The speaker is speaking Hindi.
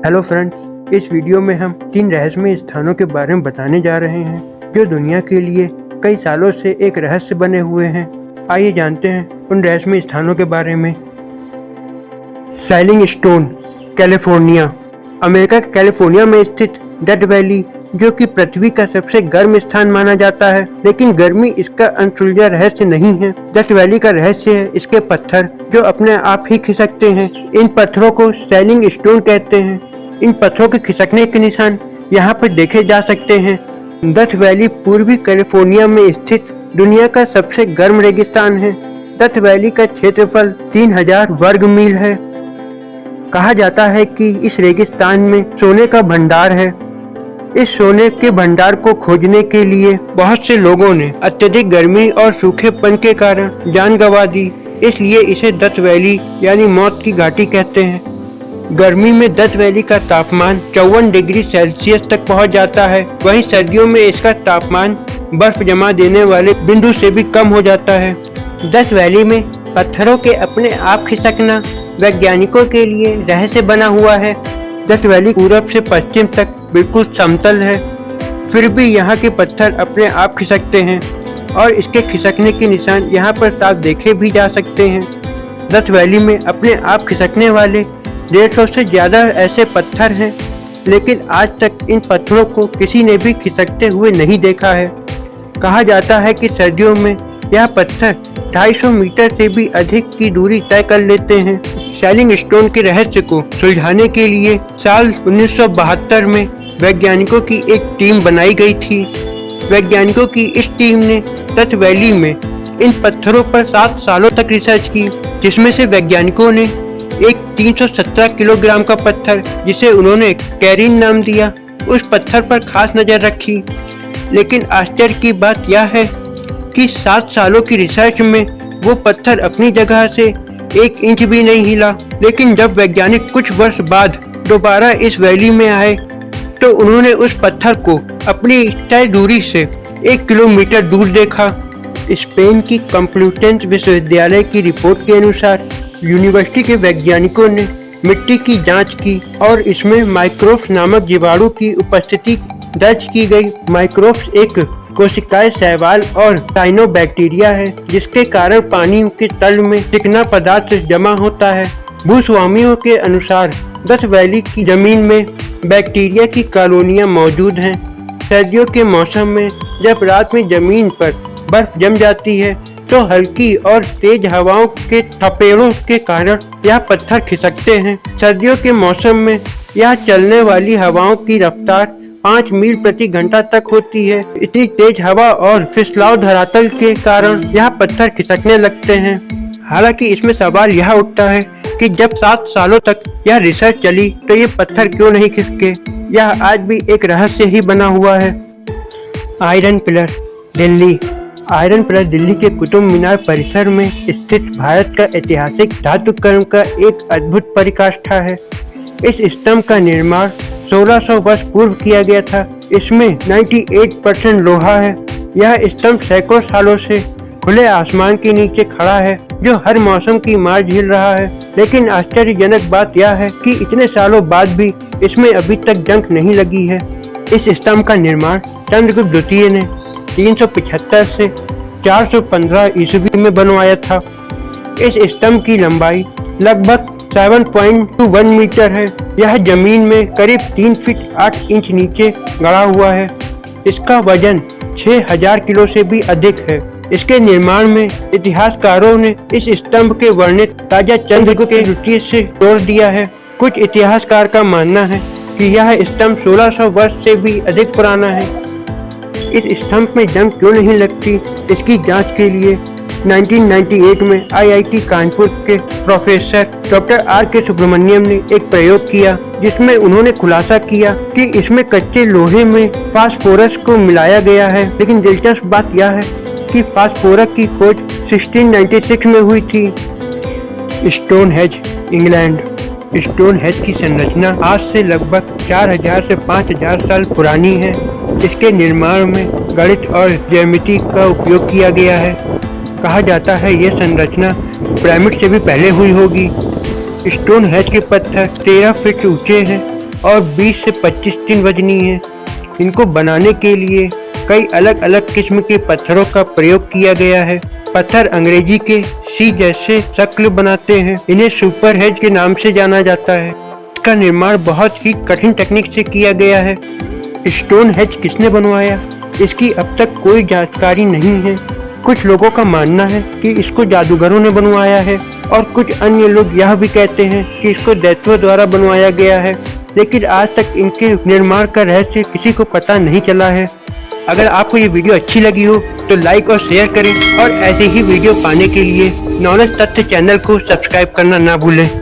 हेलो फ्रेंड्स, इस वीडियो में हम 3 रहस्यमय स्थानों के बारे में बताने जा रहे हैं जो दुनिया के लिए कई सालों से एक रहस्य बने हुए हैं। आइए जानते हैं उन रहस्यमय स्थानों के बारे में। Selling stone, California. अमेरिका के कैलिफोर्निया में स्थित डेथ वैली, जो कि पृथ्वी का सबसे गर्म स्थान माना जाता है, लेकिन गर्मी इसका अनसुलझा रहस्य नहीं है। डेथ वैली का रहस्य है इसके पत्थर जो अपने आप ही खिसकते हैं। इन पत्थरों को सैलिंग स्टोन कहते हैं। इन पत्थरों के खिसकने के निशान यहाँ पर देखे जा सकते हैं। डेथ वैली पूर्वी कैलिफोर्निया में स्थित दुनिया का सबसे गर्म रेगिस्तान है। डेथ वैली का क्षेत्रफल 3000 वर्ग मील है। कहा जाता है कि इस रेगिस्तान में सोने का भंडार है। इस सोने के भंडार को खोजने के लिए बहुत से लोगों ने अत्यधिक गर्मी और सूखेपन के कारण जान गंवा दी, इसलिए इसे डेथ वैली यानी मौत की घाटी कहते हैं। गर्मी में डेथ वैली का तापमान 54 डिग्री सेल्सियस तक पहुंच जाता है। वहीं सर्दियों में इसका तापमान बर्फ जमा देने वाले बिंदु से भी कम हो जाता है। डेथ वैली में पत्थरों के अपने आप खिसकना वैज्ञानिकों के लिए रहस्य बना हुआ है। डेथ वैली पूरब से पश्चिम तक बिल्कुल समतल है, फिर भी यहाँ के पत्थर अपने आप खिसकते हैं और इसके खिसकने के निशान यहाँ पर साफ देखे भी जा सकते हैं। डेथ वैली में अपने आप खिसकने वाले 150 से ज्यादा ऐसे पत्थर हैं, लेकिन आज तक इन पत्थरों को किसी ने भी खिसकते हुए नहीं देखा है। कहा जाता है कि सर्दियों में यह पत्थर 250 मीटर से भी अधिक की दूरी तय कर लेते हैं। सैलिंग स्टोन के रहस्य को सुलझाने के लिए साल 1972 में वैज्ञानिकों की एक टीम बनाई गई थी। वैज्ञानिकों की इस टीम ने डेथ वैली में इन पत्थरों पर 7 सालों तक रिसर्च की, जिसमें से वैज्ञानिकों ने एक 317 किलोग्राम का पत्थर, जिसे उन्होंने कैरिन नाम दिया, उस पत्थर पर खास नजर रखी। लेकिन आश्चर्य की बात यह है कि 7 सालों की रिसर्च में वो पत्थर अपनी जगह से 1 इंच भी नहीं हिला। लेकिन जब वैज्ञानिक कुछ वर्ष बाद दोबारा इस वैली में आए तो उन्होंने उस पत्थर को अपनी तय दूरी से 1 किलोमीटर दूर देखा। स्पेन की कंप्लूटेंस विश्वविद्यालय की रिपोर्ट के अनुसार यूनिवर्सिटी के वैज्ञानिकों ने मिट्टी की जांच की और इसमें माइक्रोब्स नामक जीवाणु की उपस्थिति दर्ज की गई। माइक्रोब्स एक कोशिकाएं शैवाल और साइनोबैक्टीरिया है, जिसके कारण पानी के तल में चिकना पदार्थ जमा होता है। भूस्वामियों के अनुसार डेथ वैली की जमीन में बैक्टीरिया की कॉलोनियां मौजूद हैं। सर्दियों के मौसम में जब रात में जमीन पर बर्फ जम जाती है तो हल्की और तेज हवाओं के थपेड़ों के कारण यह पत्थर खिसकते हैं। सर्दियों के मौसम में यह चलने वाली हवाओं की रफ्तार 5 मील प्रति घंटा तक होती है। इतनी तेज हवा और फिसलाव धरातल के कारण यह पत्थर खिसकने लगते हैं। हालांकि इसमें सवाल यह उठता है कि जब 7 सालों तक यह रिसर्च चली तो ये पत्थर क्यों नहीं खिसके। यह आज भी एक रहस्य ही बना हुआ है। Iron pillar, Delhi. Iron pillar Delhi के कुतुब मीनार परिसर में स्थित भारत का ऐतिहासिक धातुकर्म का एक अद्भुत पराकाष्ठा है। इस स्तंभ का निर्माण 1600 वर्ष पूर्व किया गया था। इसमें 98% लोहा है। यह स्तंभ सैकड़ों सालों से खुले आसमान के नीचे खड़ा है, जो हर मौसम की मार झेल रहा है। लेकिन आश्चर्यजनक बात यह है कि इतने सालों बाद भी इसमें अभी तक जंग नहीं लगी है। इस स्तंभ का निर्माण चंद्रगुप्त द्वितीय ने 375 से 415 ईस्वी में बनवाया था। इस स्तंभ की लंबाई लगभग 7.21 मीटर है। यह जमीन में करीब 3 फीट 8 इंच नीचे गड़ा हुआ है। इसका वजन 6000 किलो से भी अधिक है। इसके निर्माण में इतिहासकारों ने इस स्तंभ के वर्णित राजा चंद्रगुप्त द्वितीय से जोड़ दिया है। कुछ इतिहासकार का मानना है कि यह स्तंभ 1600 वर्ष से भी अधिक पुराना है। इस स्तंभ में जंग क्यों नहीं लगती, इसकी जांच के लिए 1998 में IIT कानपुर के प्रोफेसर डॉक्टर R.K. सुब्रमण्यम ने एक प्रयोग किया, जिसमें उन्होंने खुलासा किया कि इसमें कच्चे लोहे में फास्फोरस को मिलाया गया है। लेकिन दिलचस्प बात यह है कि फास्फोरस की खोज 1696 में हुई थी। Stonehenge, England. स्टोनहेंज की संरचना आज से लगभग 4000 से 5000 साल पुरानी है। इसके निर्माण में गणित और ज्यामिति का उपयोग किया गया है। कहा जाता है यह संरचना पिरामिड से भी पहले हुई होगी। स्टोनहेंज के पत्थर 13 फीट ऊंचे हैं। और 20 से 25 टन वजनी है। इनको बनाने के लिए कई अलग अलग किस्म के पत्थरों का प्रयोग किया गया है। पत्थर अंग्रेजी के सी जैसे शक्ल बनाते हैं। इन्हें सुपर हेज के नाम से जाना जाता है। इसका निर्माण बहुत ही कठिन टेक्निक से किया गया है। स्टोन हेज किसने बनवाया, इसकी अब तक कोई जानकारी नहीं है। कुछ लोगों का मानना है कि इसको जादूगरों ने बनवाया है और कुछ अन्य लोग यह भी कहते हैं कि इसको दैत्यों द्वारा बनवाया गया है, लेकिन आज तक इनके निर्माण का रहस्य किसी को पता नहीं चला है। अगर आपको ये वीडियो अच्छी लगी हो तो लाइक और शेयर करें और ऐसे ही वीडियो पाने के लिए नॉलेज तथ्य चैनल को सब्सक्राइब करना ना भूलें।